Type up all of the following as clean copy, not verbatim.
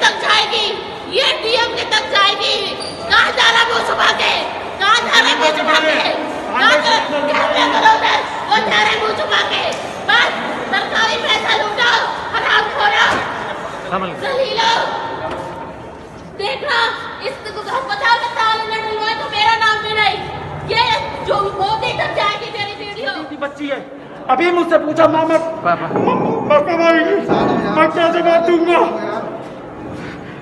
तक जाएगी, ये डीएम के तक जाएगी। कहाँ जा रहा वो छुपा के, कहाँ जा रहा वो छुपा के, कैमरे करो उधर, वो जा रहे मुँह छुपा के। बस सरकारी पैसा लूटा, हरामखोरा, जलीलो। देखना इसको अस्पताल में ताला न डलवाए तो मेरा नाम भी नहीं। ये जो मोदी तक जाएगी तेरी वीडियो। बच्ची है, अभी मुझसे पूछा माँ मैं कैसे बात दूंगा।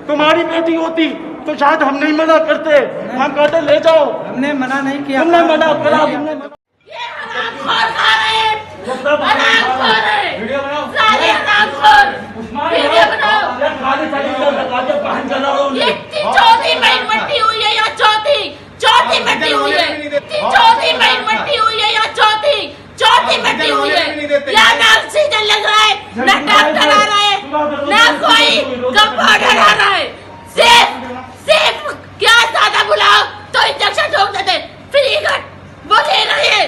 तुम्हारी बेटी होती तो शायद हम नहीं मना करते, हम कहते ले जाओ। हमने मना नहीं किया, तुमने मना करा। ये हरामखोर खा रहे हैं, हरामखोर है, सारे हरामखोर। वीडियो बनाओ। ये चौथी महीन मट्टी हुई है या चौथी मट्टी हुई है, चौथी महीन मट्टी हुई है या चौथी मट्टी हुई है। या ना ऑक्सीजन लग रहा है, ना डॉक्टर आ रहा है, ना कोई कंपाउंडर आ रहा है। सिर्फ क्या ज्यादा बुलाओ तो इंजेक्शन ठोक देते, फ्री कट वो ले रही है।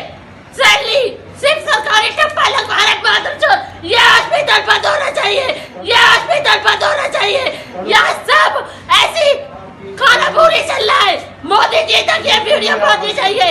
सैलरी सिर्फ सरकारी टप्पा लगवा रहे बहादुर। ये हॉस्पिटल बंद होना चाहिए, ये हॉस्पिटल बंद होना चाहिए। यहाँ सब ऐसी खाना पूरी चल रहा है। मोदी जी तक ये वीडियो पहुंचनी चाहिए।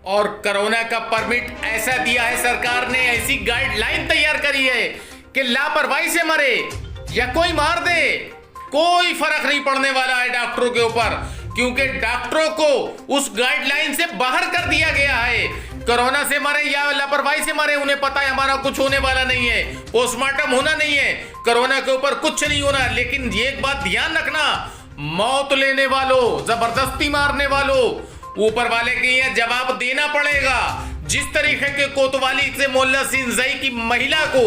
और कोरोना का परमिट ऐसा दिया है सरकार ने, ऐसी गाइडलाइन तैयार करी है कि लापरवाही से मरे या कोई मार दे, कोई फर्क नहीं पड़ने वाला है डॉक्टरों के ऊपर, क्योंकि डॉक्टरों को उस गाइडलाइन से बाहर कर दिया गया है। कोरोना से मरे या लापरवाही से मरे, उन्हें पता है हमारा कुछ होने वाला नहीं है, पोस्टमार्टम होना नहीं है, कोरोना के ऊपर कुछ नहीं होना। लेकिन ये एक बात ध्यान रखना, मौत लेने वालों, जबरदस्ती मारने वालों, ऊपर वाले के ये जवाब देना पड़ेगा। जिस तरीके के कोतवाली से मोहल्ला सिंजई की महिला को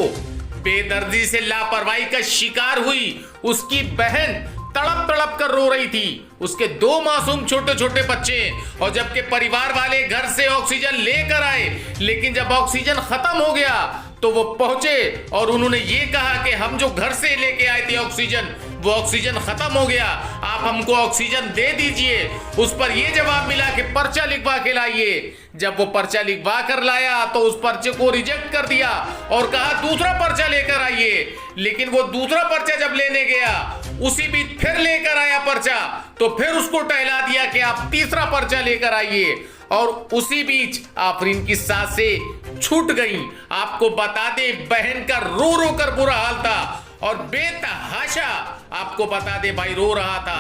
बेदर्दी से लापरवाही का शिकार हुई, उसकी बहन तड़प तड़प कर रो रही थी, उसके 2 मासूम छोटे छोटे बच्चे, और जबकि परिवार वाले घर से ऑक्सीजन लेकर आए, लेकिन जब ऑक्सीजन खत्म हो गया तो वो पहुंचे और उन्होंने ये कहा कि हम जो घर से लेके आए थे ऑक्सीजन, वो ऑक्सीजन खत्म हो गया, आप हमको ऑक्सीजन दे दीजिए। उस पर ये जवाब मिला कि पर्चा लिखवा के लाइए। जब वो पर्चा लिखवा कर लाया तो उस पर्चे को रिजेक्ट कर दिया और कहा दूसरा पर्चा लेकर आइए। लेकिन वो दूसरा पर्चा जब लेने गया, उसी बीच फिर लेकर आया पर्चा, तो फिर उसको टहला दिया कि आप तीसरा पर्चा लेकर आइए। और उसी बीच आफरीन की सांसें छूट गईं। आपको बता दे, बहन का रो रो कर बुरा हाल था और बेतहाशा आपको बता दे भाई रो रहा था।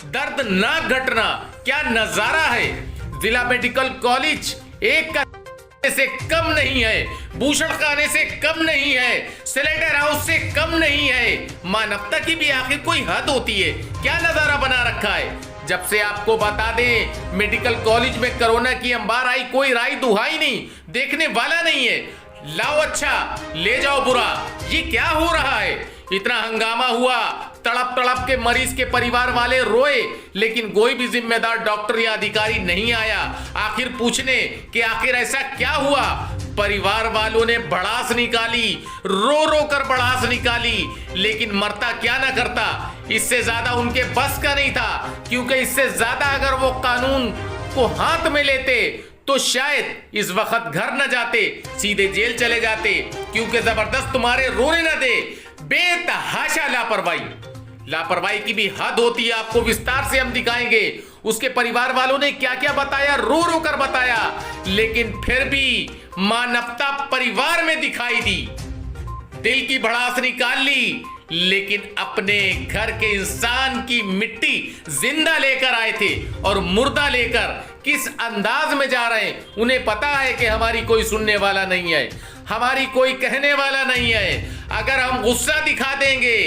दर्दनाक घटना, क्या नजारा है। जिला मेडिकल कॉलेज एक का से कम नहीं है, भूषण खाने से कम नहीं है, सिलेंडर हाउस से कम नहीं है। मानवता की भी आखिर कोई हद होती है। क्या नजारा बना रखा है। जब से आपको बता दें मेडिकल कॉलेज में कोरोना की अंबार आई, कोई राय दुहाई नहीं, देखने वाला नहीं है। लाओ अच्छा, ले जाओ बुरा, ये क्या हो रहा है। इतना हंगामा हुआ, तड़प तड़प के मरीज के परिवार वाले रोए, लेकिन कोई भी जिम्मेदार डॉक्टर या अधिकारी नहीं आया आखिर पूछने कि आखिर ऐसा क्या हुआ। परिवार वालों ने भड़ास निकाली, रो रो कर भड़ास निकाली, लेकिन मरता क्या ना करता, इससे ज्यादा उनके बस का नहीं था। क्योंकि इससे ज्यादा अगर वो कानून को हाथ में लेते तो शायद इस वक्त घर न जाते, सीधे जेल चले जाते। क्योंकि जबरदस्त तुम्हारे रोने न दे, बेतहाशा लापरवाही की भी हद होती है। आपको विस्तार से हम दिखाएंगे उसके परिवार वालों ने क्या क्या बताया, रो रो कर बताया, लेकिन फिर भी मानवता परिवार में दिखाई दी। दिल की भड़ास निकाल ली, लेकिन अपने घर के इंसान की मिट्टी जिंदा लेकर आए थे और मुर्दा लेकर किस अंदाज में जा रहे हैं। उन्हें पता है कि हमारी कोई सुनने वाला नहीं है, हमारी कोई कहने वाला नहीं है। अगर हम गुस्सा दिखा देंगे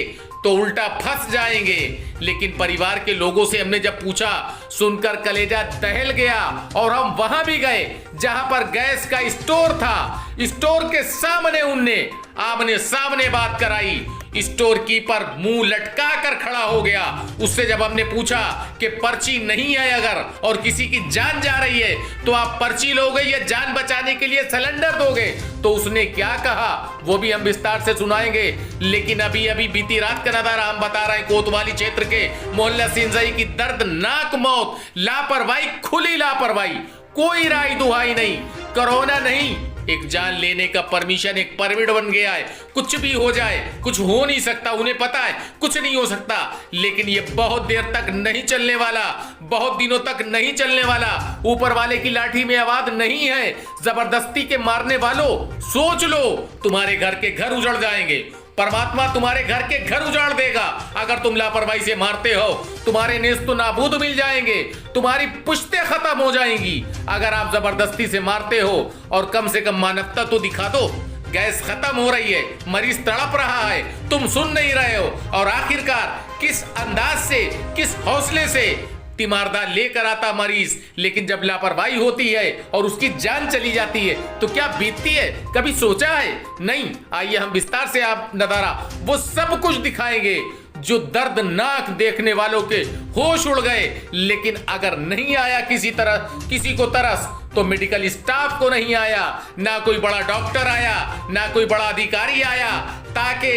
तो उल्टा फंस जाएंगे। लेकिन परिवार के लोगों से हमने जब पूछा, सुनकर कलेजा दहल गया। और हम वहां भी गए जहां पर गैस का स्टोर था। स्टोर के सामने उनने आमने सामने बात कराई स्टोर कीपर मुंह लटका कर खड़ा हो गया। उससे जब हमने पूछा कि पर्ची नहीं है अगर और किसी की जान जा रही है तो आप पर्ची लोगे या जान बचाने के लिए सिलेंडर दोगे, तो उसने क्या कहा वो भी हम विस्तार से सुनाएंगे। लेकिन अभी अभी बीती रात का नजारा हम बता रहे हैं कोतवाली क्षेत्र के मोहल्ला सिंजई की दर्दनाक मौत, लापरवाही, खुली लापरवाही, कोई राय दुहाई नहीं, कोरोना नहीं, एक जान लेने का परमिशन एक परमिट बन गया है। कुछ भी हो जाए, कुछ हो नहीं सकता, उन्हें पता है कुछ नहीं हो सकता, लेकिन ये बहुत देर तक नहीं चलने वाला, बहुत दिनों तक नहीं चलने वाला। ऊपर वाले की लाठी में आवाज नहीं है। जबरदस्ती के मारने वालों, सोच लो, तुम्हारे घर के घर उजड़ जाएंगे। परमात्मा तुम्हारे घर के घर उजाड़ देगा अगर तुम लापरवाही से मारते हो। तुम्हारे नेस्त नाबूद मिल जाएंगे, तुम्हारी पुश्तें खत्म हो जाएंगी अगर आप जबरदस्ती से मारते हो। और कम से कम मानवता तो दिखा दो। गैस खत्म हो रही है, मरीज तड़प रहा है, तुम सुन नहीं रहे हो। और आखिरकार किस अंदाज से, किस हौसले से तीमारदार लेकर आता मरीज, लेकिन जब लापरवाही होती है और उसकी जान चली जाती है तो क्या बीतती है, कभी सोचा है? नहीं। आइए हम विस्तार से आप नजारा वो सब कुछ दिखाएंगे जो दर्दनाक देखने वालों के होश उड़ गए। लेकिन अगर नहीं आया किसी तरह किसी को तरस तो मेडिकल स्टाफ को नहीं आया, ना कोई बड़ा डॉक्टर आया, ना कोई बड़ा अधिकारी आया, ताकि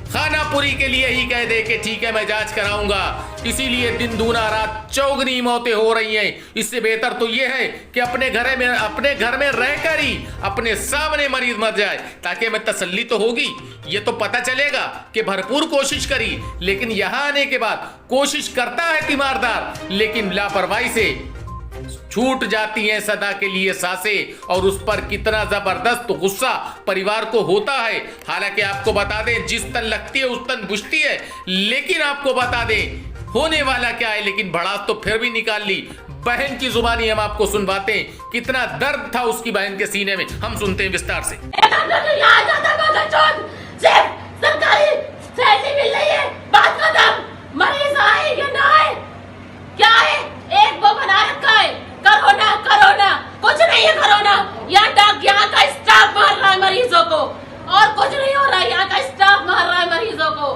खानापुरी के लिए ही कह दे कि ठीक है मैं जांच कराऊंगा। इसीलिए दिन दूना रात चौगनी मौतें हो रही हैं। इससे बेहतर तो यह है कि अपने घर में रहकर ही अपने सामने मरीज मर जाए, ताकि हमें तसल्ली तो होगी, ये तो पता चलेगा कि भरपूर कोशिश करी। लेकिन यहां आने के बाद कोशिश करता है तीमारदार, लेकिन लापरवाही से छूट जाती हैं सदा के लिए सांसें। और उस पर कितना जबरदस्त गुस्सा परिवार को होता है। हालांकि आपको बता दें, जिस तन लगती है उस तन बुझती है, लेकिन आपको बता दें होने वाला क्या है। लेकिन भड़ास तो फिर भी निकाल ली। बहन की जुबानी हम आपको सुनवाते हैं, कितना दर्द था उसकी बहन के सीने में, हम सुनते हैं विस्तार से। सरकारी सैलरी मिल रही है, बात खत्म। मरीज आए या ना आए, क्या है, एक वो बना रखा है कोरोना कोरोना, कुछ नहीं है कोरोना। यहाँ का स्टाफ मार रहा है मरीजों को, और कुछ नहीं हो रहा है। यहाँ का स्टाफ मार रहा है मरीजों को।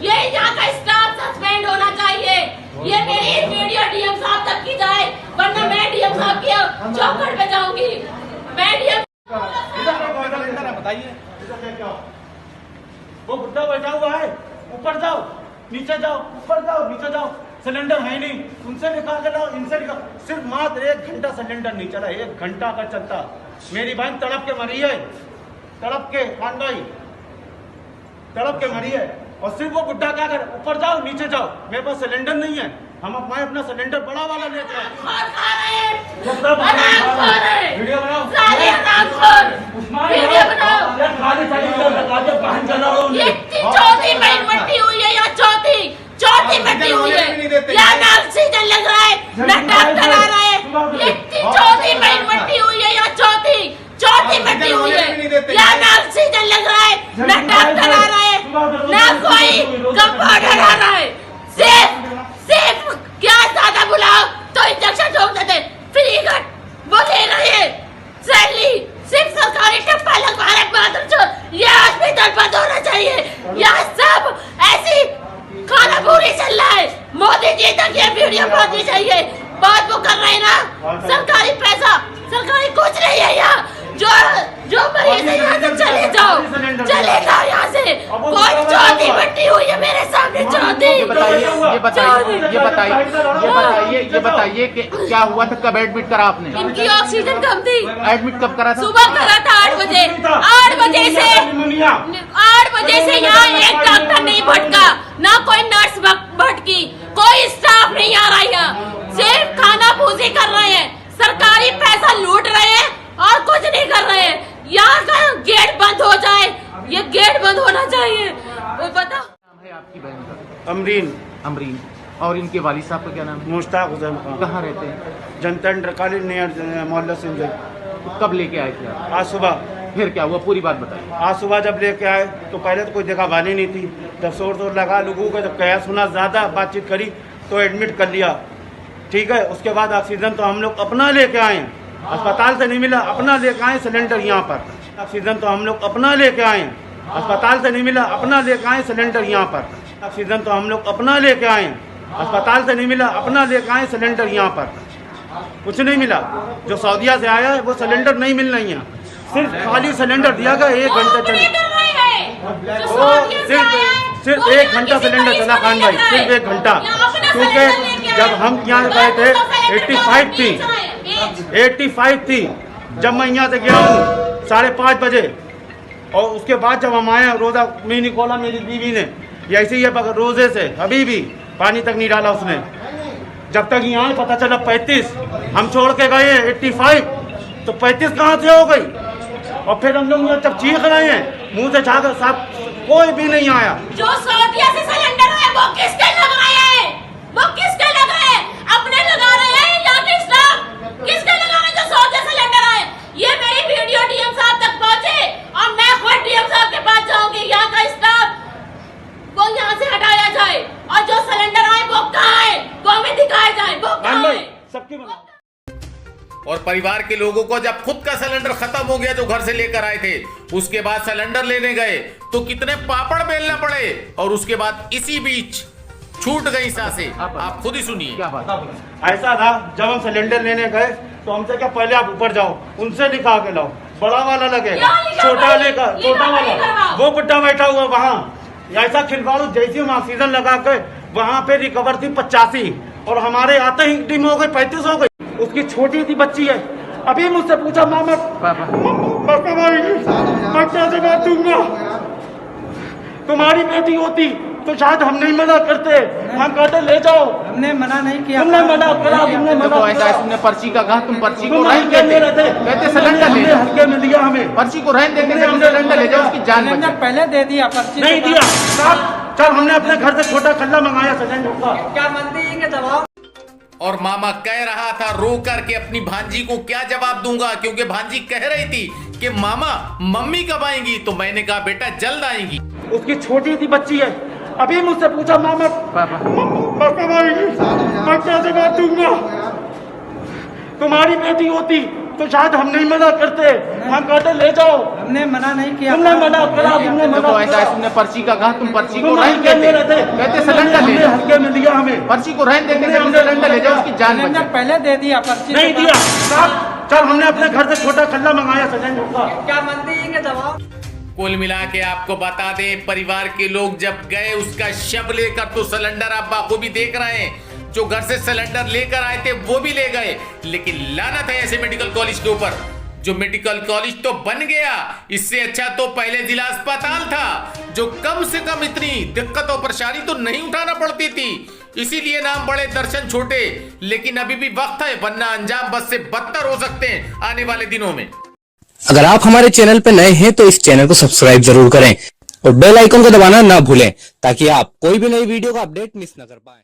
ये यहाँ का स्टाफ सस्पेंड होना चाहिए। ये मेरी वीडियो डीएम साहब तक की जाए, वरना मैं डीएम साहब की चौखट पे जाऊंगी। मैं डीएम बताइए वो बुड्ढा बैठा हुआ है, ऊपर जाओ, नीचे जाओ, ऊपर जाओ, नीचे जाओ, सिलेंडर है नहीं, उनसे निकाल के लाओ, इनसे निकाल। सिर्फ मात्र 1 घंटा सिलेंडर नहीं चला, 1 घंटा का चलता। मेरी बहन तड़प के मरी है, तड़प के, खान भाई तड़प के मरी है। और सिर्फ वो बुड्ढा क्या कर, ऊपर जाओ, नीचे जाओ, मेरे पास सिलेंडर नहीं है, हम अपना सिलेंडर बड़ा वाला लेते हैं। वीडियो बनाओ, चौथी मेहनती हुई है, या चौथी मिट्टी हुई है, या ना ऑक्सीजन लग रहा है, ना डॉक्टर आ रहा है। चौथी मिट्टी हुई है, या चौथी मिट्टी हुई है, या ना ऑक्सीजन लग रहा है, ना डॉक्टर आ रहा है, ना कोई कंपाउंडर आ रहा है। सिर्फ क्या ज्यादा बुलाओ तो इंजेक्शन ठोक देते, फ्री कट वो दे रहे हैं, सैलरी सिर्फ सरकारी टप्पा लगवा रहे। बहादुर चोर, ये हॉस्पिटल बंद होना चाहिए। यहाँ सब ऐसी खाना पूरी चल रहा है। मोदी जी तक ये वीडियो पहुंचनी चाहिए। बात वो कर रहे हैं ना, सरकारी पैसा, सरकारी कुछ नहीं है यहाँ। जो मरीज है यहाँ से चले जाओ यहाँ से। कोई चौथी मिट्टी हुई है मेरे सामने, चौथी। ये बताइए कि क्या हुआ था, कब एडमिट करा आपने? इनकी ऑक्सीजन कम थी। एडमिट कब करा था? सुबह करा था 8 बजे। 8 बजे से यहाँ एक डॉक्टर नहीं भटका, ना कोई नर्स भटकी, कोई स्टाफ नहीं आ रहा यहाँ। सिर्फ खाना पूजी कर रहे हैं, सरकारी पैसा लूट रहे हैं और कुछ नहीं कर रहे हैं। यहाँ का गेट बंद हो जाए, ये गेट बंद होना चाहिए। वो बताओ। नाम है आपकी बहन का? अमरीन। और इनके वालिद साहब का क्या नाम है? मुश्ताक हुसैन खान। कहाँ रहते हैं? जनता कॉलेज नियर मोहल्ला सिंजई। तो कब लेके आए थे आप? आज सुबह। फिर क्या हुआ, पूरी बात बताइए। आज सुबह जब लेके आए तो पहले तो कोई देखा भाली नहीं थी। जब शोर लगा लोगों का, जब कहा सुना, ज़्यादा बातचीत करी तो एडमिट कर लिया। ठीक है, उसके बाद ऑक्सीजन तो हम लोग अपना लेके आए, अस्पताल से नहीं मिला, अपना लेके आए सिलेंडर यहाँ पर। ऑक्सीजन तो हम लोग अपना लेके आए, अस्पताल से नहीं मिला, अपना लेके आए सिलेंडर यहाँ पर। ऑक्सीजन तो हम लोग अपना लेके आए, अस्पताल से नहीं मिला, अपना लेके आए सिलेंडर यहाँ पर। कुछ नहीं मिला, जो सऊदीया से आया है वो सिलेंडर नहीं मिल रही है, सिर्फ खाली सिलेंडर दिया गया 1 घंटा चले। सिर्फ 1 घंटा सिलेंडर चला खान भाई, सिर्फ 1 घंटा, क्योंकि जब हम यहाँ गए थे 85 थी जब मैं यहाँ से गया हूँ 5:30 बजे, और उसके बाद जब हम आए रोज़ा मैंने खोला, मेरी बीवी ने ऐसे ही है रोज़े से अभी भी पानी तक नहीं डाला उसने। जब तक यहाँ पता चला 35, हम छोड़ के गए 85, तो 35 कहाँ से हो गई। और फिर हम लोग जब चीख रहे हैं मुंह से झाँक साहब, कोई भी नहीं आया। जो सऊदीया से सिलेंडर है वो किसके लगाए हैं? वो किसके लगाए? अपने लगा रहे हैं या फिर स्टाफ किसके लगा रहे हैं? जो सऊदीया सिलेंडर है, ये मेरी वीडियो डीएम साहब तक पहुंचे और मैं खुद डीएम साहब के पास जाऊंगी। यहाँ का स्टाफ वो यहाँ से हटाया जाए, और जो सिलेंडर आए वो कहाँ है वो हमें दिखाया जाए, वो कहाँ है। सबकी और परिवार के लोगों को जब खुद का सिलेंडर खत्म हो गया जो घर से लेकर आए थे, उसके बाद सिलेंडर लेने गए तो कितने पापड़ बेलना पड़े, और उसके बाद इसी बीच छूट गई सांसें। आप खुद ही सुनिए। क्या बात ऐसा था, जब हम सिलेंडर लेने गए तो हमसे क्या पहले आप ऊपर जाओ, उनसे लिखा के लाओ, बड़ा वाला लगेगा, छोटा लेकर छोटा वाला, वो बुड्ढा बैठा हुआ वहाँ, ऐसा खिलवाड़ू। जैसे हम ऑक्सीजन लगा के वहाँ पे रिकवर थी 85, और हमारे आते ही टीम हो गई 35 हो गई। उसकी छोटी सी बच्ची है, अभी मुझसे पूछा मामा मैं क्या जवाब दूंगा, तुम्हारी बेटी होती तो शायद हम नहीं मना करते, हम कहते ले जाओ। हमने मना नहीं किया, तुमने मना करा, तुमने मना देखो ऐसा है, तुमने पर्ची का कहा, तुम पर्ची को रहने कहते सिलेंडर ले जाओ, हल्के में लिया हमें, पर्ची को रहने देते सिलेंडर ले जाओ, उसकी जान सिलेंडर बचे। पहले दे दिया, पर्ची नहीं दिया। चल हमने अपने घर से छोटा खल्ला मंगाया सिलेंडर का। क्या मानते हैं कि जवाब। और मामा कह रहा था रो करके अपनी भांजी को क्या जवाब दूंगा, क्योंकि भांजी कह रही थी कि मामा मम्मी कब आएंगी, तो मैंने कहा बेटा जल्द आएंगी। उसकी छोटी सी बच्ची है, अभी मुझसे पूछा मामा कब आएंगी, मैं क्या जवाब दूंगा, तुम्हारी बेटी होती तो शायद हम नहीं मना करते, हम कहते ले जाओ। हमने मना नहीं किया, तुमने मना करा, तुमने मना देखो ऐसा है, तुमने पर्ची का कहा, तुम पर्ची को रहने कहते सिलेंडर ले जाओ, हल्के में लिया हमें, पर्ची को रहने देते सिलेंडर ले जाओ, उसकी जान सिलेंडर बचे। पहले दे दिया, पर्ची नहीं दिया। चल हमने अपने घर से छोटा खल्ला मंगाया सिलेंडर का। क्या मानते हैं कि जवाब। कुल मिला के आपको बता दें, परिवार के लोग जब गए उसका शव लेकर, तो सिलेंडर आप बाखूबी देख रहे हैं, जो घर से सिलेंडर लेकर आए थे वो भी ले गए। लेकिन लानत है ऐसे मेडिकल कॉलेज के ऊपर, जो मेडिकल कॉलेज तो बन गया, इससे अच्छा तो पहले जिला अस्पताल था, जो कम से कम इतनी दिक्कत और परेशानी तो नहीं उठाना पड़ती थी। इसीलिए नाम बड़े दर्शन छोटे, लेकिन अभी भी वक्त है, वरना अंजाम बस से बदतर हो सकते हैं आने वाले दिनों में। अगर आप हमारे चैनल पर नए हैं तो इस चैनल को सब्सक्राइब जरूर करें और बेल आइकन को दबाना ना भूलें, ताकि आप कोई भी नई वीडियो का अपडेट मिस न कर पाएं।